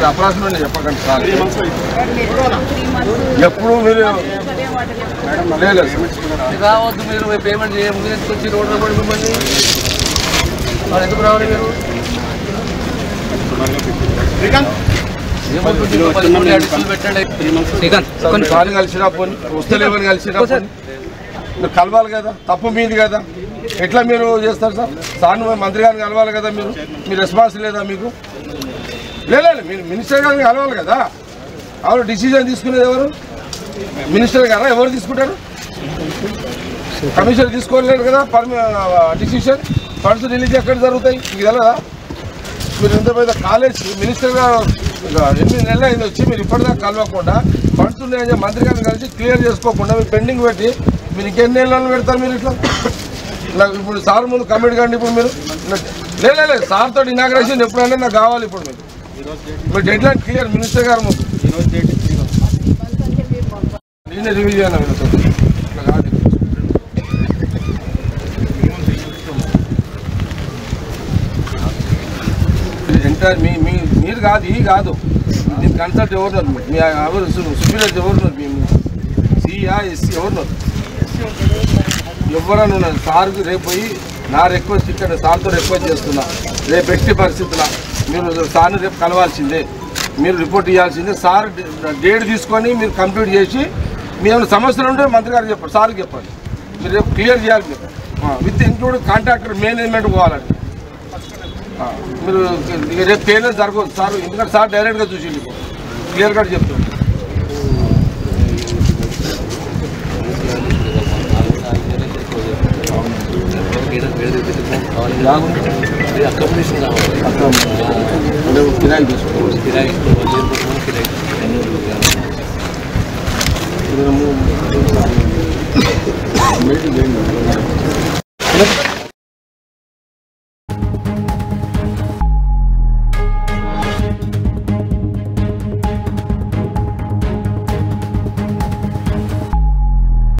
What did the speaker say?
అప్రాసంలో చెప్పకండి సార్. ఎప్పుడు మీరు రావద్దు, మీరు పేమెంట్ చేయముందు వచ్చి రోడ్డు పడి మిమ్మల్ని ఎందుకు రావాలి? మీరు సార్ కలిసినా పోనీ, వస్తలేవని కలిసినా పోనీ, మీరు కలవాలి కదా, తప్పు మీది కదా. ఎట్లా మీరు చేస్తారు సార్? సార్ మంత్రి గారిని కలవాలి కదా, మీ రెస్పాన్స్ లేదా మీకు? లేదు, మీరు మినిస్టర్ గారిని కలవాలి కదా. అవును, డిసిజన్ తీసుకునేది ఎవరు? మినిస్టర్ గారా? ఎవరు తీసుకుంటారు? కమిషనర్ తీసుకోలేరు కదా డిసిషన్. ఫండ్స్ రిలీజ్ ఎక్కడ జరుగుతాయి మీకు తెలదా? మీరు ఇంత పెద్ద కాలేజ్ మినిస్టర్ గారు 8 నెలలు అయింది వచ్చి, మీరు ఇప్పటిదాకా కలవకుండా ఫండ్స్ ఉన్నాయని మంత్రి గారిని కలిసి క్లియర్ చేసుకోకుండా మీరు పెండింగ్ పెట్టి మీరు ఇంకెన్ని నెలలు పెడతారు? మీరు ఇట్లా ఇప్పుడు సార్ ముందు కమిట్ కండి. ఇప్పుడు మీరు లేదు, సార్తో ఇనాగ్రేషన్ ఎప్పుడైనా నాకు కావాలి. ఇప్పుడు మీరు డెడ్ లైన్ క్లియర్ మినిస్టర్ గారు ముందు నేనే రివ్యూ ఎంటైర్ మీరు కాదు, ఈ కాదు దీని కన్సల్ట్ ఎవరున్నారు? మీ ఎవరు సుపీరియర్స్ ఎవరున్నారు? మేము సిఆ ఎస్సీ ఎవరున్నారు? ఎవరన్నా ఉన్నారు? సార్కి రేపు పోయి నా రిక్వెస్ట్ ఇక్కడ సార్తో రిక్వెస్ట్ చేస్తున్నా, రేపు ఎట్టి పరిస్థితుల్లో మీరు సార్ని రేపు కలవాల్సిందే, మీరు రిపోర్ట్ ఇవ్వాల్సిందే. సార్ డేట్ తీసుకొని మీరు కంప్లీట్ చేసి మీ ఏమైనా సమస్యలు ఉంటే మంత్రి గారికి చెప్పండి, సార్కి చెప్పండి. మీరు రేపు క్లియర్ చేయాలి. మీరు విత్ ఇంక్లూడ్ కాంట్రాక్టర్ మేనేజ్మెంట్ పోవాలండి. మీరు రేపు పేర్లేదు జరగదు సార్, ఎందుకంటే సార్ డైరెక్ట్గా చూసి క్లియర్ కట్ చెప్తాను. కిరాయి తీసుకోవాలి, కిరాయి